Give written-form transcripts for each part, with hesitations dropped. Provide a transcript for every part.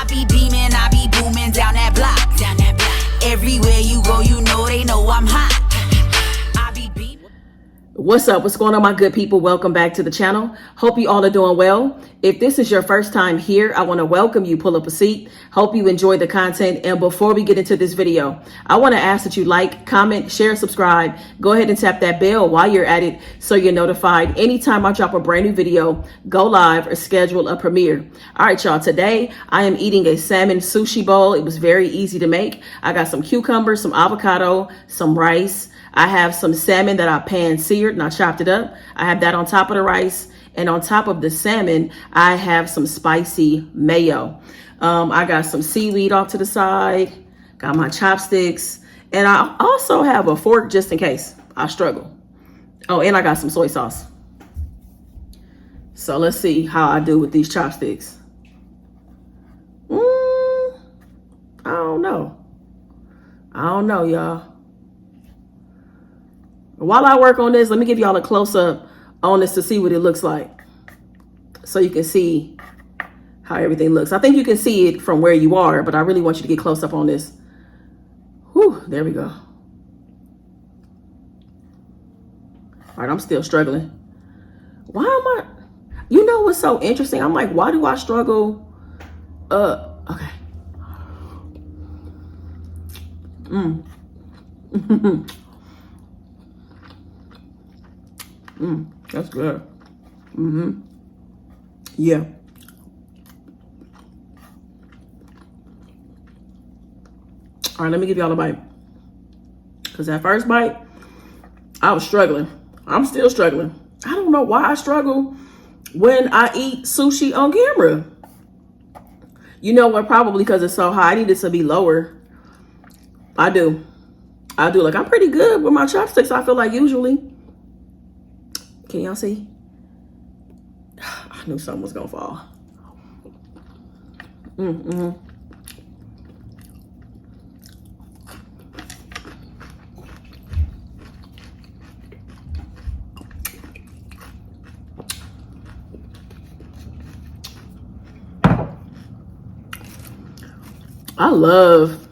be beaming, I be booming down that block. Everywhere you go, you know they know I'm hot. I be beaming. What's up? What's going on, my good people? Welcome back to the channel. Hope you all are doing well. If this is your first time here, I want to welcome you. Pull up a seat. Hope you enjoy the content. And before we get into this video, I want to ask that you like, comment, share, subscribe. Go ahead and tap that bell while you're at it so you're notified anytime I drop a brand new video, go live, or schedule a premiere. All right, y'all. Today, I am eating a salmon sushi bowl. It was very easy to make. I got some cucumbers, some avocado, some rice. I have some salmon that I pan-seared and I chopped it up. I have that on top of the rice. And on top of the salmon, I have some spicy mayo. I got some seaweed off to the side. Got my chopsticks. And I also have a fork just in case I struggle. Oh, and I got some soy sauce. So let's see how I do with these chopsticks. I don't know. Y'all. While I work on this, let me give y'all a close-up on this to see what it looks like. So you can see how everything looks. I think you can see it from where you are, but I really want you to get close up on this. Whew, there we go. All right, I'm still struggling. Why am I? You know what's so interesting? I'm like, why do I struggle? Okay. That's good. Yeah. All right, let me give y'all a bite. Because that first bite, I was struggling. I'm still struggling. I don't know why I struggle when I eat sushi on camera. You know what? Probably because it's so high. I need it to be lower. I do. Like, I'm pretty good with my chopsticks, I feel like, usually. Can y'all see? I knew something was gonna fall. I love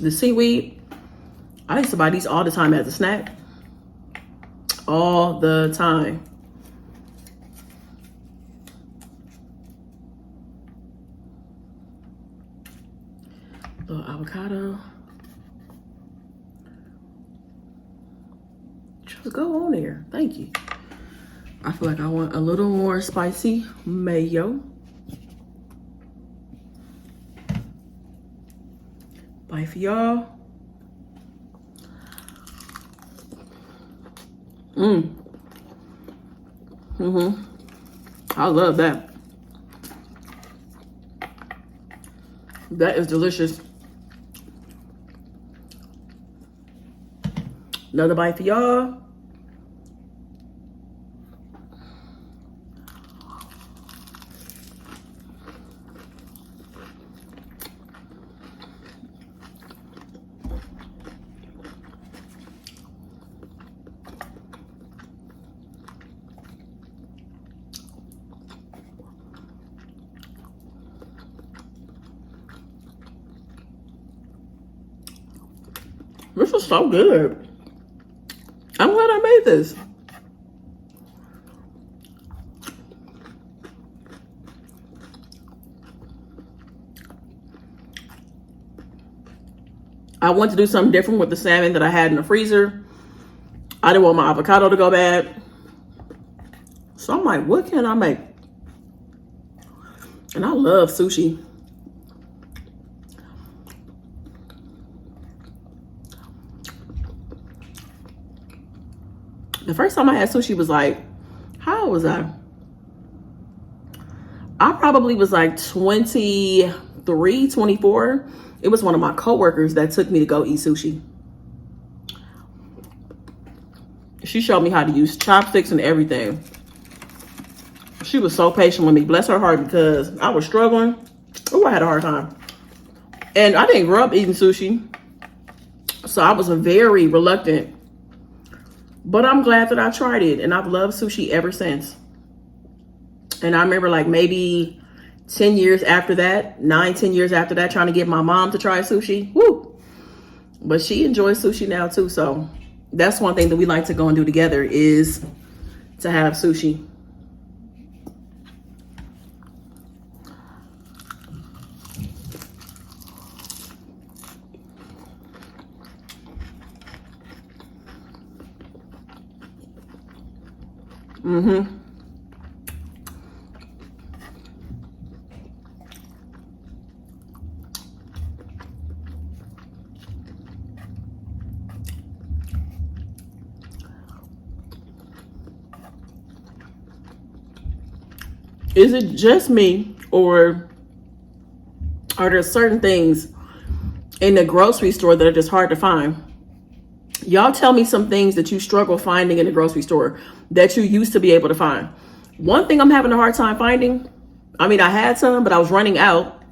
the seaweed. I used to buy these all the time as a snack. All the time. Little avocado. Just go on there. Thank you. I feel like I want a little more spicy mayo. Bye for y'all. I love that. That is delicious. Another bite for y'all. This is so good. I'm glad I made this. I want to do something different with the salmon that I had in the freezer. I didn't want my avocado to go bad. So I'm like, what can I make? And I love sushi. The first time I had sushi was like, how old was I? I probably was like 23, 24. It was one of my coworkers that took me to go eat sushi. She showed me how to use chopsticks and everything. She was so patient with me, bless her heart, because I was struggling. Oh, I had a hard time. And I didn't grow up eating sushi, so I was very reluctant. But I'm glad that I tried it, and I've loved sushi ever since. And I remember like maybe 10 years after that, 9, 10 years after that, trying to get my mom to try sushi. Woo! But she enjoys sushi now too. So that's one thing that we like to go and do together is to have sushi. Mm-hmm. Is it just me, or are there certain things in the grocery store that are just hard to find? Y'all tell me some things that you struggle finding in the grocery store that you used to be able to find. One thing I'm having a hard time finding, I mean, I had some, but I was running out.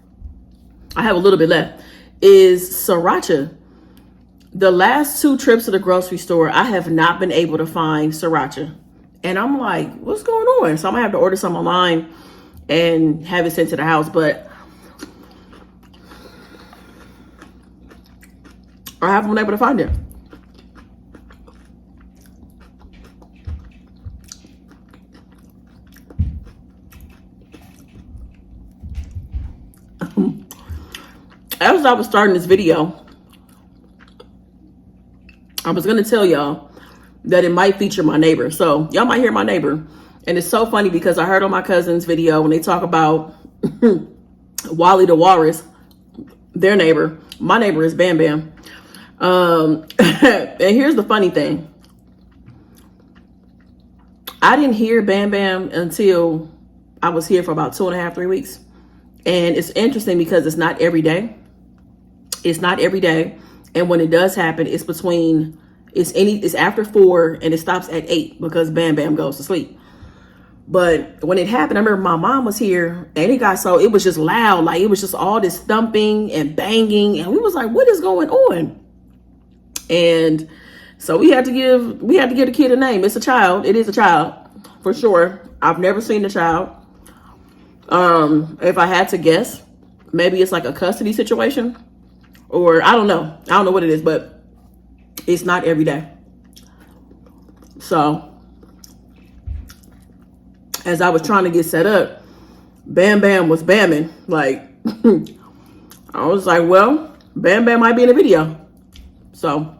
I have a little bit left, is sriracha. The last 2 trips to the grocery store, I have not been able to find sriracha. And I'm like, what's going on? So I'm gonna have to order some online and have it sent to the house, but I haven't been able to find it. As I was starting this video, I was gonna tell y'all that it might feature my neighbor. So y'all might hear my neighbor. And it's so funny because I heard on my cousin's video when they talk about Wally the Walrus, their neighbor. My neighbor is Bam Bam. And here's the funny thing. I didn't hear Bam Bam until I was here for about 2.5, 3 weeks. And it's interesting because it's not every day. It's not every day. And when it does happen, it's after 4 and it stops at 8 because Bam Bam goes to sleep. But when it happened, I remember my mom was here and it was just loud. Like it was just all this thumping and banging. And we was like, what is going on? And so we had to give the kid a name. It's a child. It is a child for sure. I've never seen the child. If I had to guess, maybe it's like a custody situation, or I don't know. I don't know what it is, but it's not every day. So as I was trying to get set up, Bam Bam was bamming. Like, I was like, well, Bam Bam might be in the video. So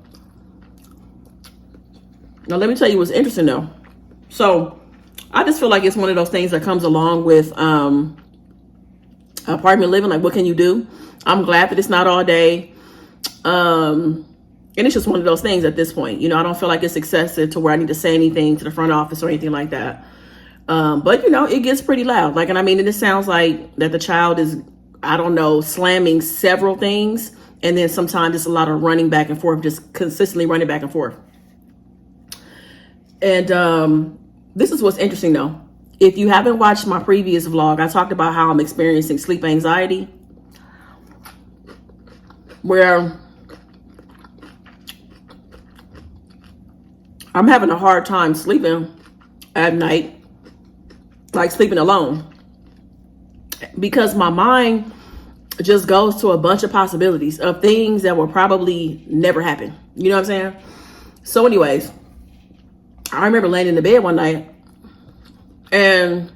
now let me tell you what's interesting though. So I just feel like it's one of those things that comes along with apartment living. Like, what can you do? I'm glad that it's not all day. And it's just one of those things at this point. You know, I don't feel like it's excessive to where I need to say anything to the front office or anything like that. But, you know, it gets pretty loud. Like, and I mean, and it sounds like that the child is, I don't know, slamming several things. And then sometimes it's a lot of running back and forth, just consistently running back and forth. And this is what's interesting, though. If you haven't watched my previous vlog, I talked about how I'm experiencing sleep anxiety, where I'm having a hard time sleeping at night, like sleeping alone, because my mind just goes to a bunch of possibilities of things that will probably never happen. You know what I'm saying? So anyways, I remember laying in the bed one night and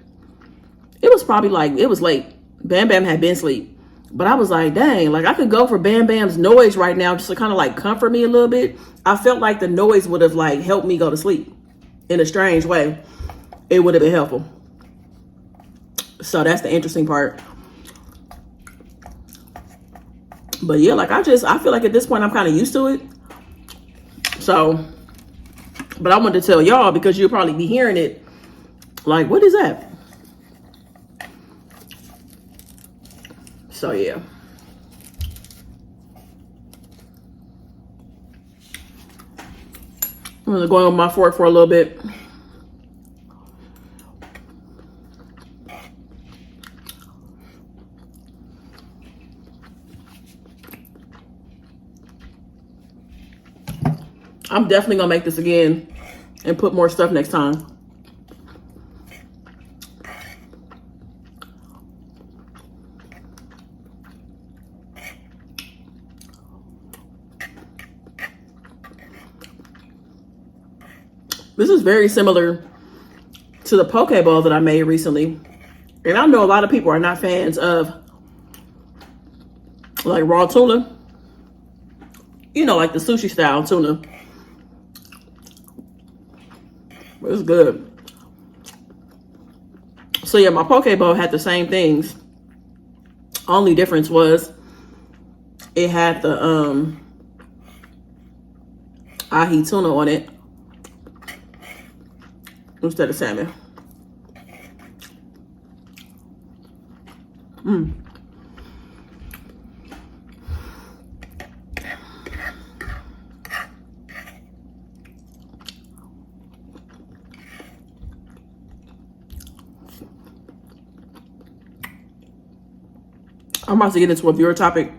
it was probably like, it was late. Bam Bam had been asleep, but I was like, dang, like I could go for Bam Bam's noise right now just to kind of like comfort me a little bit. I felt like the noise would have like helped me go to sleep in a strange way. It would have been helpful. So that's the interesting part. But yeah, like I feel like at this point I'm kind of used to it. So, but I wanted to tell y'all because you'll probably be hearing it. Like, what is that? So yeah. I'm gonna go on my fork for a little bit. I'm definitely gonna make this again and put more stuff next time. This is very similar to the poke bowl that I made recently. And I know a lot of people are not fans of like raw tuna. You know, like the sushi style tuna. But it's good. So yeah, my poke bowl had the same things. Only difference was it had the ahi tuna on it instead of salmon. I'm about to get into a viewer topic.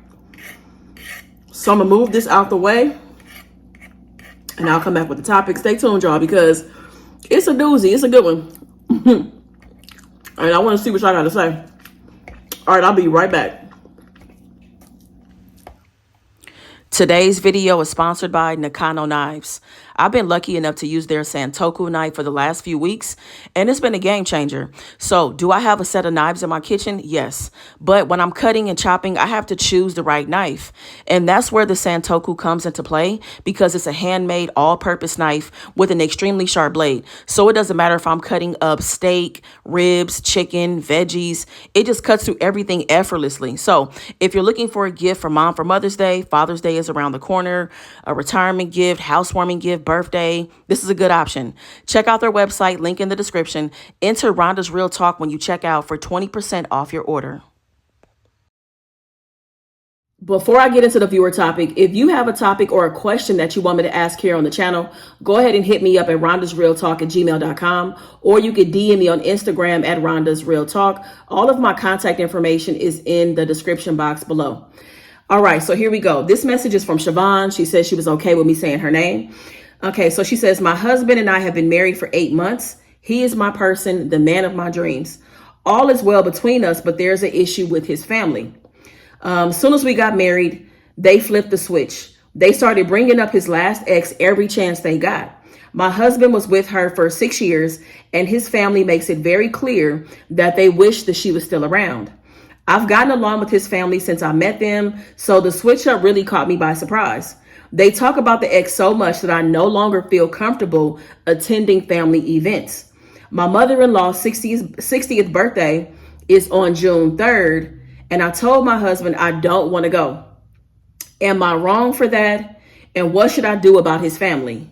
So I'm gonna move this out the way and I'll come back with the topic. Stay tuned, y'all, because it's a doozy. It's a good one. All right, I want to see what y'all got to say. All right, I'll be right back. Today's video is sponsored by Nakano Knives. I've been lucky enough to use their Santoku knife for the last few weeks, and it's been a game changer. So, do I have a set of knives in my kitchen? Yes. But when I'm cutting and chopping, I have to choose the right knife. And that's where the Santoku comes into play, because it's a handmade, all-purpose knife with an extremely sharp blade. So it doesn't matter if I'm cutting up steak, ribs, chicken, veggies. It just cuts through everything effortlessly. So, if you're looking for a gift for Mom for Mother's Day, Father's Day is around the corner, a retirement gift, housewarming gift, birthday, this is a good option. Check out their website, link in the description. Enter Rhonda's Real Talk when you check out for 20% off your order. Before I get into the viewer topic, if you have a topic or a question that you want me to ask here on the channel, go ahead and hit me up at rhondasrealtalk@gmail.com, or you could DM me on Instagram at Rhonda's Real Talk. All of my contact information is in the description box below. All right, so here we go. This message is from Siobhan. She says she was okay with me saying her name. Okay, so she says, my husband and I have been married for 8 months. He is my person, the man of my dreams. All is well between us, but there's an issue with his family. As soon as we got married, they flipped the switch. They started bringing up his last ex every chance they got. My husband was with her for 6 years, and his family makes it very clear that they wish that she was still around. I've gotten along with his family since I met them, so the switch up really caught me by surprise. They talk about the ex so much that I no longer feel comfortable attending family events. My mother-in-law's 60th birthday is on June 3rd, and I told my husband I don't want to go. Am I wrong for that? And what should I do about his family?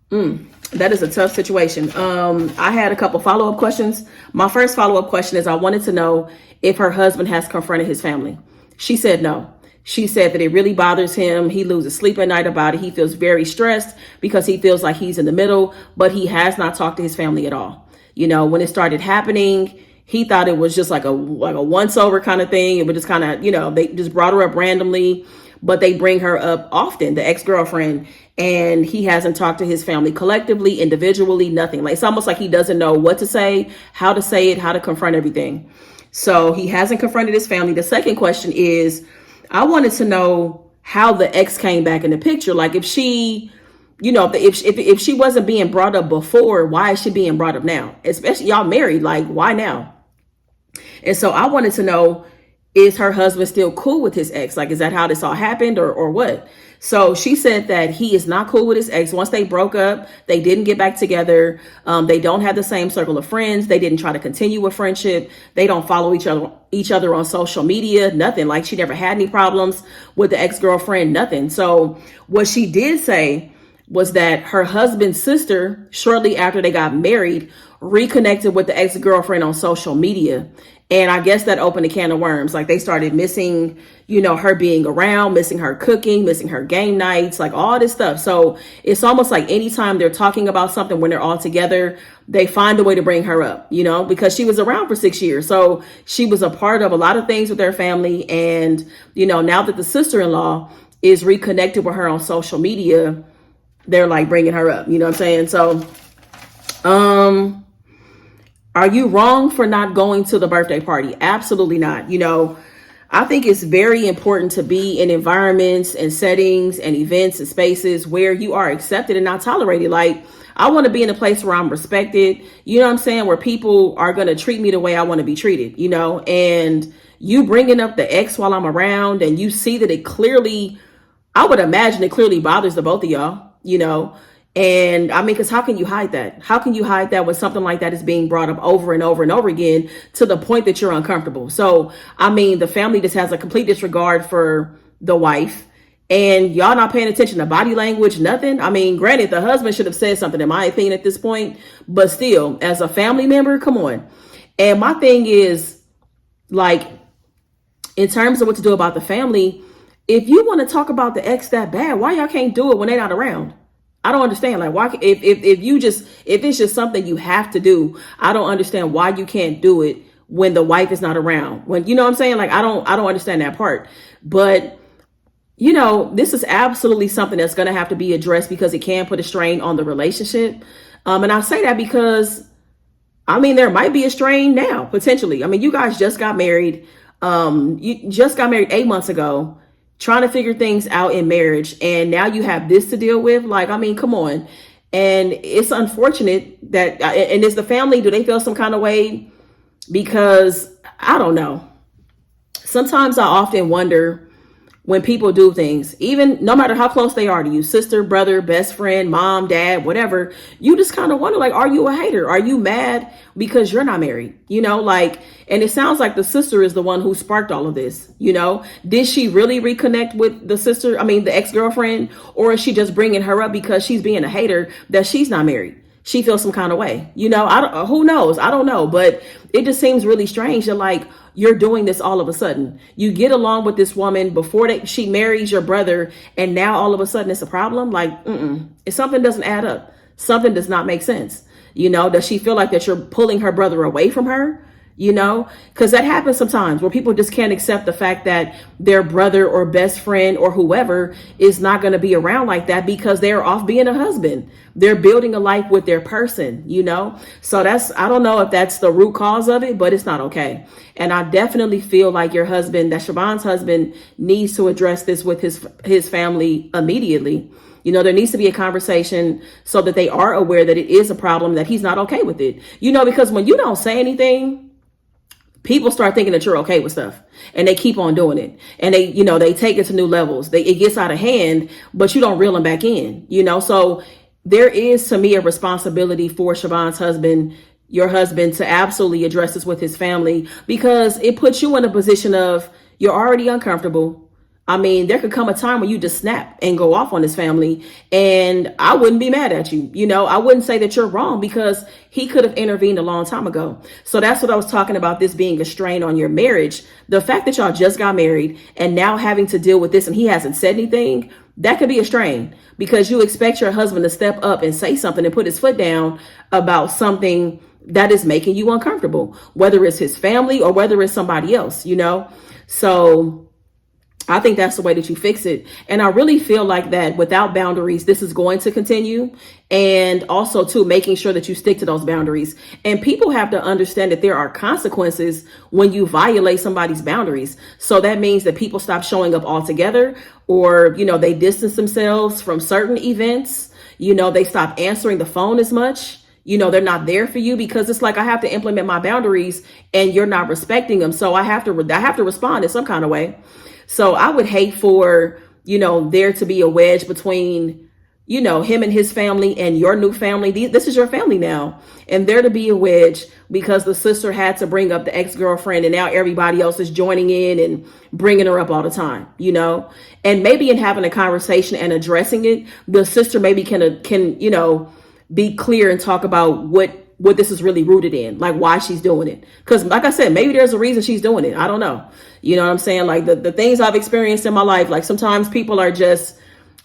That is a tough situation. I had a couple follow-up questions. My first follow-up question is I wanted to know if her husband has confronted his family. She said no. She said that it really bothers him. He loses sleep at night about it. He feels very stressed because he feels like he's in the middle, but he has not talked to his family at all. You know, when it started happening, he thought it was just like a once over kind of thing. It would just kind of, you know, they just brought her up randomly, but they bring her up often, the ex-girlfriend, and he hasn't talked to his family collectively, individually, nothing. Like, it's almost like he doesn't know what to say, how to confront everything. So he hasn't confronted his family. The second question is, I wanted to know how the ex came back in the picture. Like, if she, you know, if she wasn't being brought up before, why is she being brought up now? Especially y'all married, like, why now? And so I wanted to know, is her husband still cool with his ex? Like, is that how this all happened or what? So she said that he is not cool with his ex. Once they broke up, they didn't get back together. They don't have the same circle of friends. They didn't try to continue a friendship. They don't follow each other on social media, nothing. Like, she never had any problems with the ex-girlfriend, nothing. So what she did say was that her husband's sister, shortly after they got married, reconnected with the ex-girlfriend on social media. And I guess that opened a can of worms. Like, they started missing, you know, her being around, missing her cooking, missing her game nights, like all this stuff. So it's almost like anytime they're talking about something when they're all together, they find a way to bring her up, you know, because she was around for 6 years. So she was a part of a lot of things with their family. And, you know, now that the sister-in-law is reconnected with her on social media, they're like bringing her up, you know what I'm saying? So, are you wrong for not going to the birthday party? Absolutely not. You know, I think it's very important to be in environments and settings and events and spaces where you are accepted and not tolerated. Like, I want to be in a place where I'm respected, you know what I'm saying? Where people are going to treat me the way I want to be treated, you know? And you bringing up the ex while I'm around and you see that it clearly, I would imagine it clearly bothers the both of y'all, you know? And I mean, because how can you hide that? How can you hide that when something like that is being brought up over and over and over again to the point that you're uncomfortable? So, I mean, the family just has a complete disregard for the wife, and y'all not paying attention to body language, nothing. I mean, granted, the husband should have said something, in my opinion, at this point, but still, as a family member, come on. And my thing is, like, in terms of what to do about the family, if you want to talk about the ex that bad, why y'all can't do it when they're not around? I don't understand. Like, why, if it's just something you have to do, I don't understand why you can't do it when the wife is not around. When, you know what I'm saying? Like, I don't understand that part. But, you know, this is absolutely something that's going to have to be addressed because it can put a strain on the relationship. And I say that because, I mean, there might be a strain now, potentially. I mean, you guys just got married. You just got married 8 months ago, trying to figure things out in marriage, and now you have this to deal with. Like, I mean, come on. And it's unfortunate that, and is the family, do they feel some kind of way? Because I don't know. Sometimes I often wonder when people do things, even no matter how close they are to you, sister, brother, best friend, mom, dad, whatever, you just kind of wonder, like, are you a hater? Are you mad because you're not married? You know, like, and it sounds like the sister is the one who sparked all of this. You know, did she really reconnect with the sister? I mean, the ex-girlfriend, or is she just bringing her up because she's being a hater that she's not married? She feels some kind of way, you know, who knows? I don't know, but it just seems really strange that, like, you're doing this all of a sudden. You get along with this woman before she marries your brother, and now all of a sudden it's a problem. Like, if something doesn't add up, something does not make sense. You know, does she feel like that you're pulling her brother away from her? You know, because that happens sometimes where people just can't accept the fact that their brother or best friend or whoever is not going to be around like that because they're off being a husband. They're building a life with their person, you know. So I don't know if that's the root cause of it, but it's not okay. And I definitely feel like your husband, that Siobhan's husband, needs to address this with his family immediately. You know, there needs to be a conversation so that they are aware that it is a problem, that he's not okay with it. You know, because when you don't say anything, people start thinking that you're okay with stuff, and they keep on doing it, and they take it to new levels. It gets out of hand, but you don't reel them back in, you know? So there is, to me, a responsibility for Siobhan's husband, your husband, to absolutely address this with his family, because it puts you in a position of, you're already uncomfortable. I mean, there could come a time when you just snap and go off on his family, and I wouldn't be mad at you. You know, I wouldn't say that you're wrong because he could have intervened a long time ago. So that's what I was talking about, this being a strain on your marriage. The fact that y'all just got married and now having to deal with this and he hasn't said anything, that could be a strain, because you expect your husband to step up and say something and put his foot down about something that is making you uncomfortable, whether it's his family or whether it's somebody else, you know? So I think that's the way that you fix it. And I really feel like that without boundaries, this is going to continue. And also, too, making sure that you stick to those boundaries. And people have to understand that there are consequences when you violate somebody's boundaries. So that means that people stop showing up altogether, or, you know, they distance themselves from certain events. You know, they stop answering the phone as much. You know, they're not there for you, because it's like, I have to implement my boundaries and you're not respecting them. So I have to respond in some kind of way. So I would hate for, you know, there to be a wedge between, you know, him and his family and your new family. This is your family now. And there to be a wedge because the sister had to bring up the ex-girlfriend, and now everybody else is joining in and bringing her up all the time, you know. And maybe in having a conversation and addressing it, the sister maybe can, you know, be clear and talk about what this is really rooted in, like why she's doing it. Because like I said, maybe there's a reason she's doing it. I don't know. You know what I'm saying? Like the things I've experienced in my life, like sometimes people are just,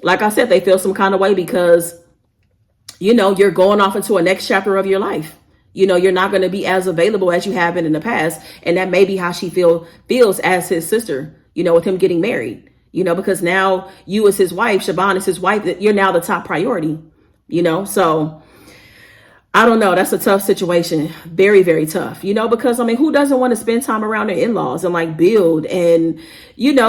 like I said, they feel some kind of way because, you know, you're going off into a next chapter of your life. You know, you're not going to be as available as you have been in the past. And that may be how she feels as his sister, you know, with him getting married, you know, because now you as his wife, Siobhan is his wife, that you're now the top priority, you know. So I don't know. That's a tough situation. Very, very tough, because I mean, who doesn't want to spend time around their in-laws and like build and,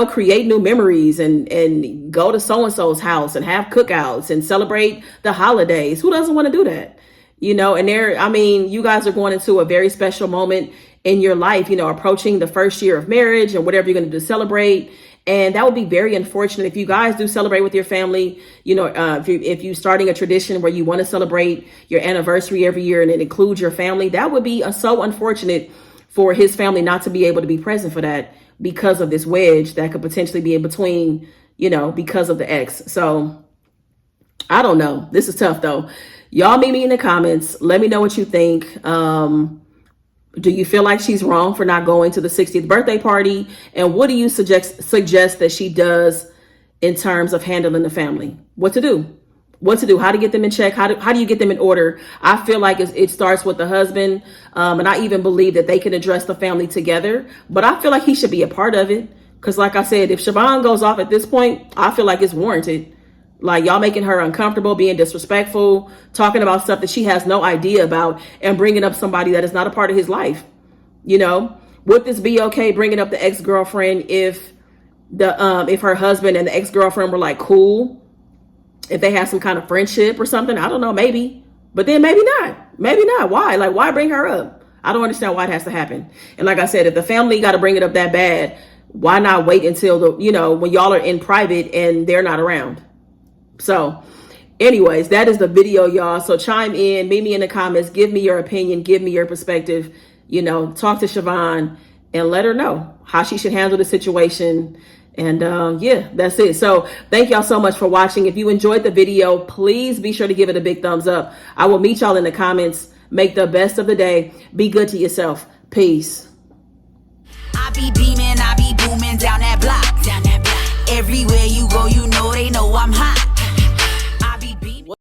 create new memories and go to so-and-so's house and have cookouts and celebrate the holidays. Who doesn't want to do that? And you guys are going into a very special moment in your life, approaching the first year of marriage and whatever you're going to do to celebrate. And that would be very unfortunate if you guys do celebrate with your family. If you're starting a tradition where you want to celebrate your anniversary every year and it includes your family, that would be so unfortunate for his family not to be able to be present for that because of this wedge that could potentially be in between, because of the ex. So I don't know. This is tough though. Y'all meet me in the comments. Let me know what you think. Do you feel like she's wrong for not going to the 60th birthday party? And what do you suggest that she does in terms of handling the family? What to do? How to get them in check? How do you get them in order? I feel like it starts with the husband. And I even believe that they can address the family together. But I feel like he should be a part of it. Because like I said, if Siobhan goes off at this point, I feel like it's warranted. Like y'all making her uncomfortable, being disrespectful, talking about stuff that she has no idea about and bringing up somebody that is not a part of his life. Would this be okay bringing up the ex-girlfriend if her husband and the ex-girlfriend were like cool, if they had some kind of friendship or something? I don't know, maybe, but then maybe not. Why? Like, why bring her up? I don't understand why it has to happen. And like I said, if the family got to bring it up that bad, why not wait until when y'all are in private and they're not around? So anyways, that is the video, y'all. So chime in, meet me in the comments, give me your opinion, give me your perspective, talk to Siobhan and let her know how she should handle the situation. And that's it. So thank y'all so much for watching. If you enjoyed the video, please be sure to give it a big thumbs up. I will meet y'all in the comments. Make the best of the day. Be good to yourself. Peace. I be beaming, I be booming down that block. Everywhere you go, they know I'm hot.